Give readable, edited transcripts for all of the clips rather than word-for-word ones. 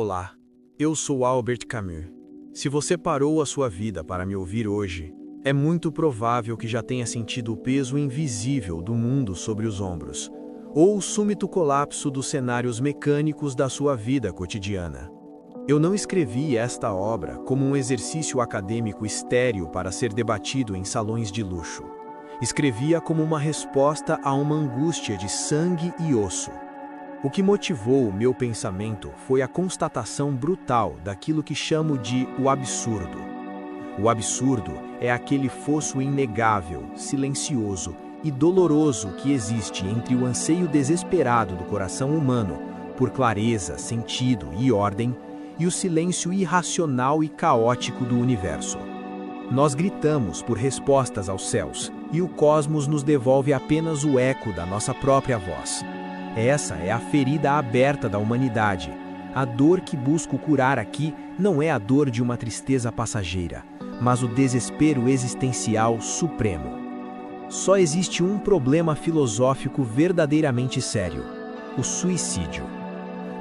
Olá, eu sou Albert Camus. Se você parou a sua vida para me ouvir hoje, é muito provável que já tenha sentido o peso invisível do mundo sobre os ombros, ou o súbito colapso dos cenários mecânicos da sua vida cotidiana. Eu não escrevi esta obra como um exercício acadêmico estéril para ser debatido em salões de luxo. Escrevia como uma resposta a uma angústia de sangue e osso. O que motivou o meu pensamento foi a constatação brutal daquilo que chamo de o absurdo. O absurdo é aquele fosso inegável, silencioso e doloroso que existe entre o anseio desesperado do coração humano por clareza, sentido e ordem e o silêncio irracional e caótico do universo. Nós gritamos por respostas aos céus e o cosmos nos devolve apenas o eco da nossa própria voz. Essa é a ferida aberta da humanidade. A dor que busco curar aqui não é a dor de uma tristeza passageira, mas o desespero existencial supremo. Só existe um problema filosófico verdadeiramente sério: o suicídio.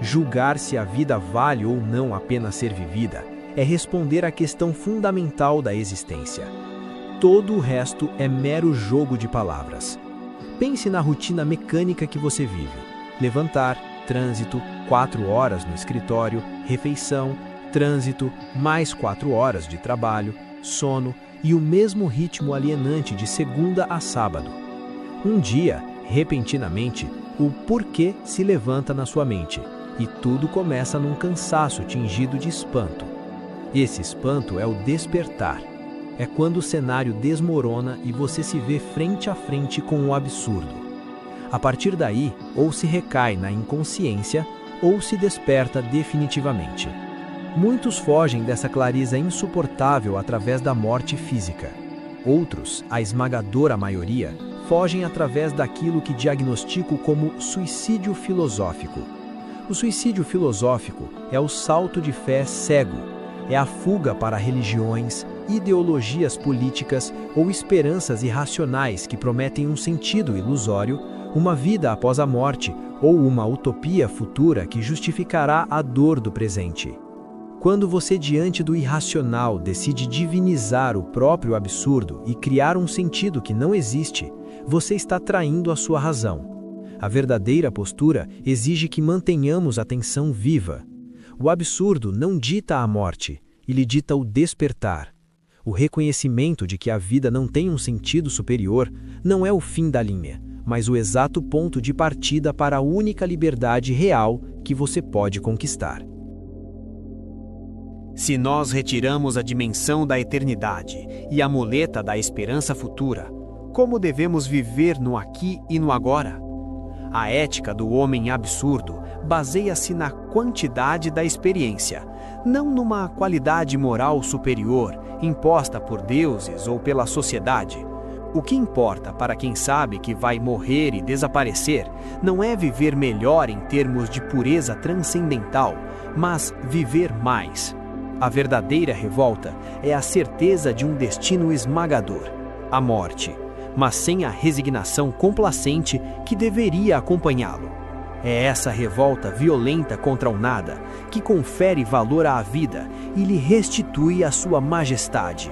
Julgar se a vida vale ou não a pena ser vivida é responder à questão fundamental da existência. Todo o resto é mero jogo de palavras. Pense na rotina mecânica que você vive. Levantar, trânsito, 4 horas no escritório, refeição, trânsito, mais 4 horas de trabalho, sono e o mesmo ritmo alienante de segunda a sábado. Um dia, repentinamente, o porquê se levanta na sua mente e tudo começa num cansaço tingido de espanto. Esse espanto é o despertar. É quando o cenário desmorona e você se vê frente a frente com o absurdo. A partir daí, ou se recai na inconsciência, ou se desperta definitivamente. Muitos fogem dessa clareza insuportável através da morte física. Outros, a esmagadora maioria, fogem através daquilo que diagnostico como suicídio filosófico. O suicídio filosófico é o salto de fé cego, é a fuga para religiões, ideologias políticas ou esperanças irracionais que prometem um sentido ilusório, uma vida após a morte ou uma utopia futura que justificará a dor do presente. Quando você, diante do irracional, decide divinizar o próprio absurdo e criar um sentido que não existe, você está traindo a sua razão. A verdadeira postura exige que mantenhamos a atenção viva. O absurdo não dita a morte, ele dita o despertar. O reconhecimento de que a vida não tem um sentido superior não é o fim da linha, mas o exato ponto de partida para a única liberdade real que você pode conquistar. Se nós retiramos a dimensão da eternidade e a muleta da esperança futura, como devemos viver no aqui e no agora? A ética do homem absurdo baseia-se na quantidade da experiência, não numa qualidade moral superior imposta por deuses ou pela sociedade. O que importa para quem sabe que vai morrer e desaparecer não é viver melhor em termos de pureza transcendental, mas viver mais. A verdadeira revolta é a certeza de um destino esmagador, a morte, mas sem a resignação complacente que deveria acompanhá-lo. É essa revolta violenta contra o nada que confere valor à vida e lhe restitui a sua majestade.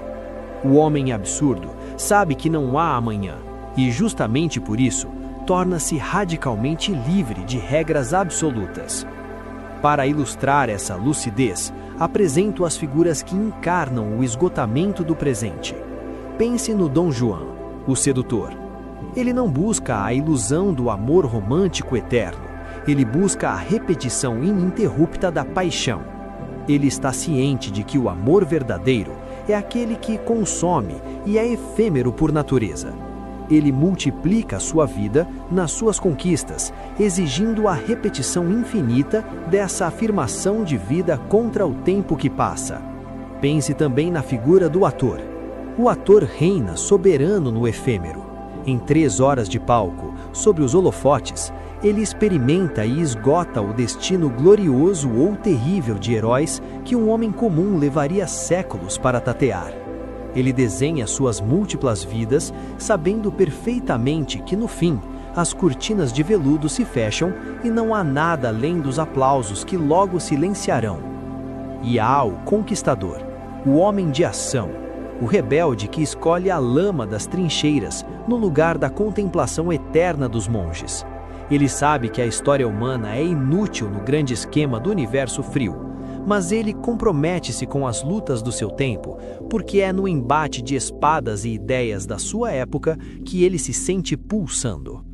O homem absurdo sabe que não há amanhã e, justamente por isso, torna-se radicalmente livre de regras absolutas. Para ilustrar essa lucidez, apresento as figuras que encarnam o esgotamento do presente. Pense no Dom Juan, o sedutor. Ele não busca a ilusão do amor romântico eterno. Ele busca a repetição ininterrupta da paixão. Ele está ciente de que o amor verdadeiro é aquele que consome e é efêmero por natureza. Ele multiplica a sua vida nas suas conquistas, exigindo a repetição infinita dessa afirmação de vida contra o tempo que passa. Pense também na figura do ator. O ator reina soberano no efêmero. Em 3 horas de palco, sobre os holofotes, ele experimenta e esgota o destino glorioso ou terrível de heróis que um homem comum levaria séculos para tatear. Ele desenha suas múltiplas vidas, sabendo perfeitamente que, no fim, as cortinas de veludo se fecham e não há nada além dos aplausos que logo silenciarão. E há o conquistador, o homem de ação, o rebelde que escolhe a lama das trincheiras no lugar da contemplação eterna dos monges. Ele sabe que a história humana é inútil no grande esquema do universo frio, mas ele compromete-se com as lutas do seu tempo, porque é no embate de espadas e ideias da sua época que ele se sente pulsando.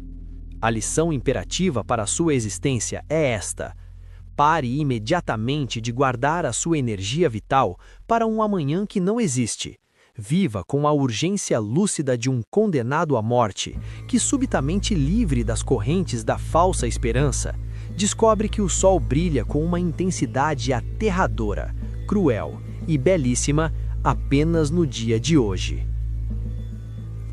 A lição imperativa para a sua existência é esta: pare imediatamente de guardar a sua energia vital para um amanhã que não existe. Viva com a urgência lúcida de um condenado à morte, que subitamente livre das correntes da falsa esperança, descobre que o sol brilha com uma intensidade aterradora, cruel e belíssima apenas no dia de hoje.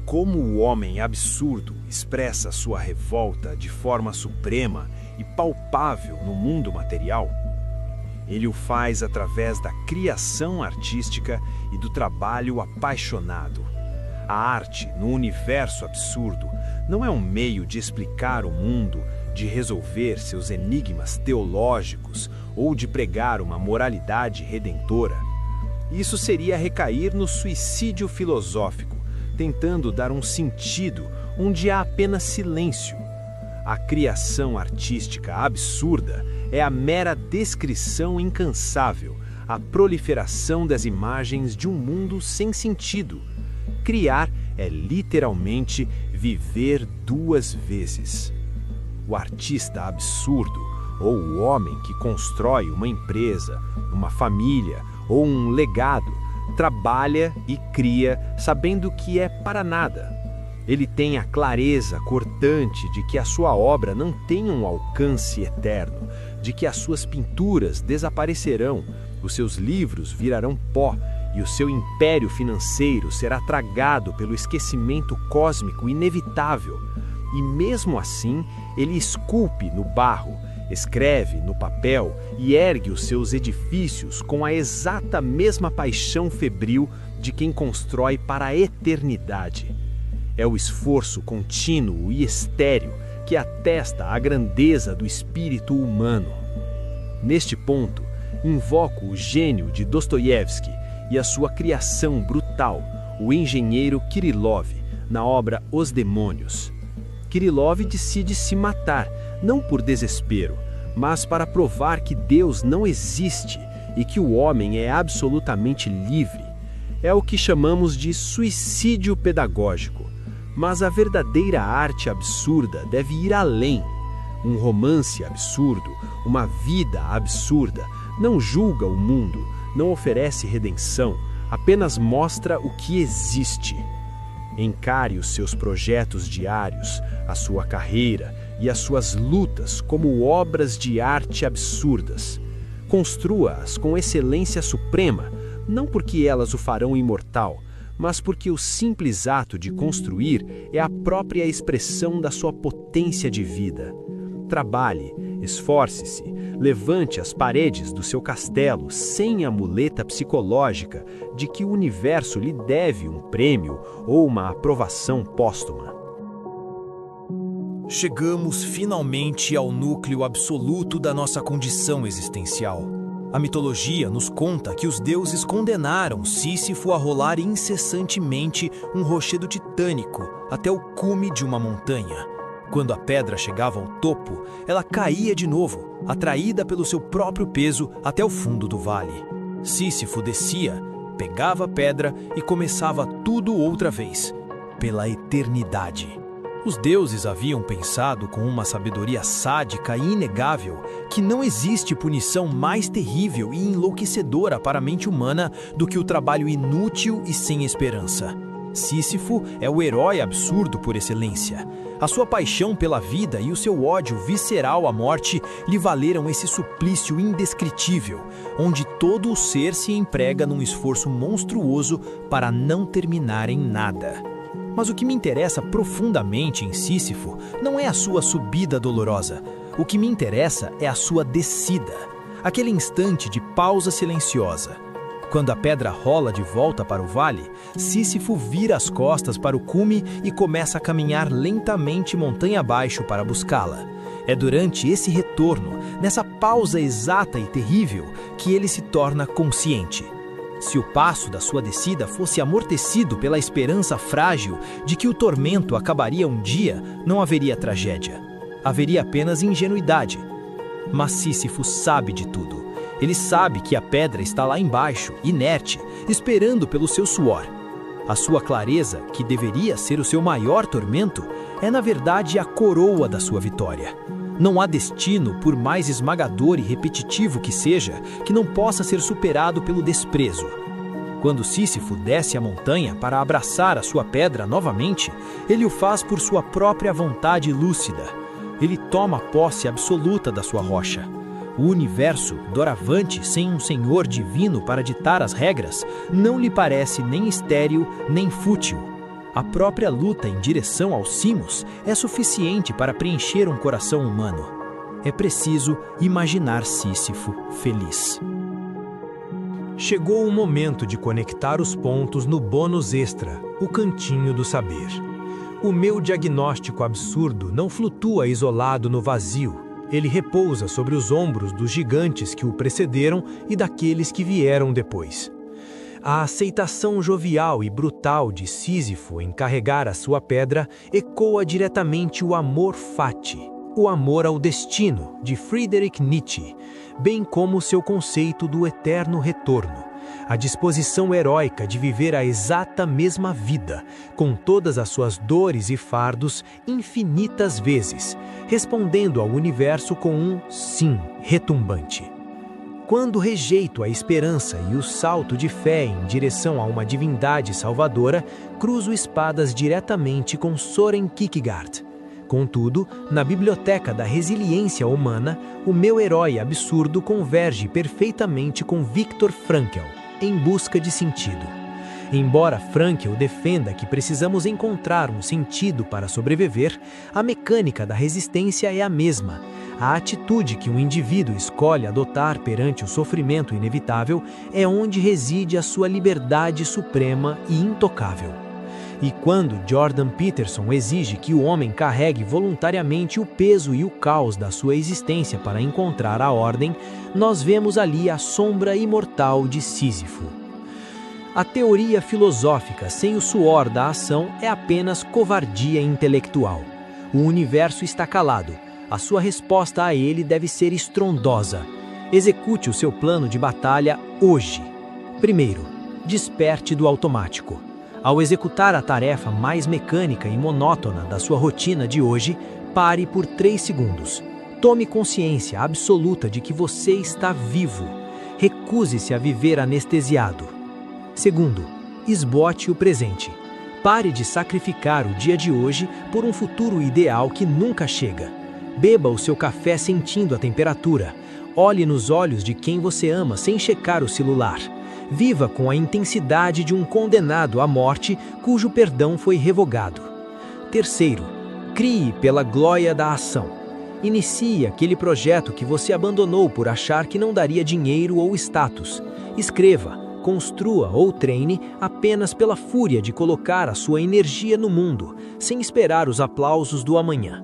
Como o homem absurdo expressa sua revolta de forma suprema e palpável no mundo material, ele o faz através da criação artística e do trabalho apaixonado. A arte, no universo absurdo, não é um meio de explicar o mundo, de resolver seus enigmas teológicos ou de pregar uma moralidade redentora. Isso seria recair no suicídio filosófico, tentando dar um sentido onde há apenas silêncio. A criação artística absurda é a mera descrição incansável, a proliferação das imagens de um mundo sem sentido. Criar é literalmente viver duas vezes. O artista absurdo, ou o homem que constrói uma empresa, uma família ou um legado, trabalha e cria sabendo que é para nada. Ele tem a clareza cortante de que a sua obra não tem um alcance eterno, de que as suas pinturas desaparecerão, os seus livros virarão pó e o seu império financeiro será tragado pelo esquecimento cósmico inevitável. E mesmo assim, ele esculpe no barro, escreve no papel e ergue os seus edifícios com a exata mesma paixão febril de quem constrói para a eternidade. É o esforço contínuo e estéril que atesta a grandeza do espírito humano. Neste ponto, invoco o gênio de Dostoiévski e a sua criação brutal, o engenheiro Kirillov, na obra Os Demônios. Kirillov decide se matar, não por desespero, mas para provar que Deus não existe e que o homem é absolutamente livre. É o que chamamos de suicídio pedagógico. Mas a verdadeira arte absurda deve ir além. Um romance absurdo, uma vida absurda, não julga o mundo, não oferece redenção, apenas mostra o que existe. Encare os seus projetos diários, a sua carreira e as suas lutas como obras de arte absurdas. Construa-as com excelência suprema, não porque elas o farão imortal, mas porque o simples ato de construir é a própria expressão da sua potência de vida. Trabalhe, esforce-se, levante as paredes do seu castelo sem a muleta psicológica de que o universo lhe deve um prêmio ou uma aprovação póstuma. Chegamos finalmente ao núcleo absoluto da nossa condição existencial. A mitologia nos conta que os deuses condenaram Sísifo a rolar incessantemente um rochedo titânico até o cume de uma montanha. Quando a pedra chegava ao topo, ela caía de novo, atraída pelo seu próprio peso até o fundo do vale. Sísifo descia, pegava a pedra e começava tudo outra vez, pela eternidade. Os deuses haviam pensado com uma sabedoria sádica e inegável que não existe punição mais terrível e enlouquecedora para a mente humana do que o trabalho inútil e sem esperança. Sísifo é o herói absurdo por excelência. A sua paixão pela vida e o seu ódio visceral à morte lhe valeram esse suplício indescritível, onde todo o ser se emprega num esforço monstruoso para não terminar em nada. Mas o que me interessa profundamente em Sísifo não é a sua subida dolorosa. O que me interessa é a sua descida, aquele instante de pausa silenciosa. Quando a pedra rola de volta para o vale, Sísifo vira as costas para o cume e começa a caminhar lentamente montanha abaixo para buscá-la. É durante esse retorno, nessa pausa exata e terrível, que ele se torna consciente. Se o passo da sua descida fosse amortecido pela esperança frágil de que o tormento acabaria um dia, não haveria tragédia. Haveria apenas ingenuidade. Mas Sísifo sabe de tudo. Ele sabe que a pedra está lá embaixo, inerte, esperando pelo seu suor. A sua clareza, que deveria ser o seu maior tormento, é na verdade a coroa da sua vitória. Não há destino, por mais esmagador e repetitivo que seja, que não possa ser superado pelo desprezo. Quando Sísifo desce a montanha para abraçar a sua pedra novamente, ele o faz por sua própria vontade lúcida. Ele toma posse absoluta da sua rocha. O universo, doravante, sem um senhor divino para ditar as regras, não lhe parece nem estéril nem fútil. A própria luta em direção aos cimos é suficiente para preencher um coração humano. É preciso imaginar Sísifo feliz. Chegou o momento de conectar os pontos no bônus extra, o cantinho do saber. O meu diagnóstico absurdo não flutua isolado no vazio. Ele repousa sobre os ombros dos gigantes que o precederam e daqueles que vieram depois. A aceitação jovial e brutal de Sísifo em carregar a sua pedra ecoa diretamente o amor fati, o amor ao destino, de Friedrich Nietzsche, bem como seu conceito do eterno retorno, a disposição heróica de viver a exata mesma vida, com todas as suas dores e fardos infinitas vezes, respondendo ao universo com um sim retumbante. Quando rejeito a esperança e o salto de fé em direção a uma divindade salvadora, cruzo espadas diretamente com Soren Kierkegaard. Contudo, na biblioteca da resiliência humana, o meu herói absurdo converge perfeitamente com Viktor Frankl, em busca de sentido. Embora Frankl defenda que precisamos encontrar um sentido para sobreviver, a mecânica da resistência é a mesma. A atitude que um indivíduo escolhe adotar perante o sofrimento inevitável é onde reside a sua liberdade suprema e intocável. E quando Jordan Peterson exige que o homem carregue voluntariamente o peso e o caos da sua existência para encontrar a ordem, nós vemos ali a sombra imortal de Sísifo. A teoria filosófica sem o suor da ação é apenas covardia intelectual. O universo está calado. A sua resposta a ele deve ser estrondosa. Execute o seu plano de batalha hoje. Primeiro, desperte do automático. Ao executar a tarefa mais mecânica e monótona da sua rotina de hoje, pare por 3 segundos. Tome consciência absoluta de que você está vivo. Recuse-se a viver anestesiado. Segundo, esbote o presente. Pare de sacrificar o dia de hoje por um futuro ideal que nunca chega. Beba o seu café sentindo a temperatura. Olhe nos olhos de quem você ama sem checar o celular. Viva com a intensidade de um condenado à morte cujo perdão foi revogado. Terceiro, crie pela glória da ação. Inicie aquele projeto que você abandonou por achar que não daria dinheiro ou status. Escreva, construa ou treine apenas pela fúria de colocar a sua energia no mundo, sem esperar os aplausos do amanhã.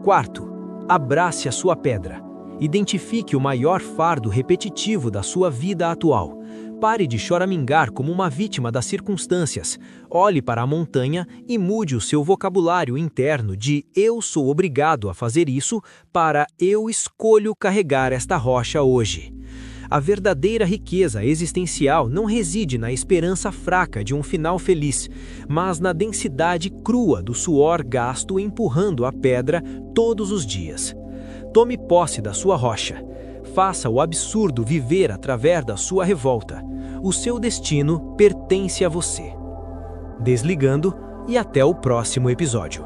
Quarto, abrace a sua pedra. Identifique o maior fardo repetitivo da sua vida atual. Pare de choramingar como uma vítima das circunstâncias. Olhe para a montanha e mude o seu vocabulário interno de "eu sou obrigado a fazer isso" para "eu escolho carregar esta rocha hoje". A verdadeira riqueza existencial não reside na esperança fraca de um final feliz, mas na densidade crua do suor gasto empurrando a pedra todos os dias. Tome posse da sua rocha. Faça o absurdo viver através da sua revolta. O seu destino pertence a você. Desligando e até o próximo episódio.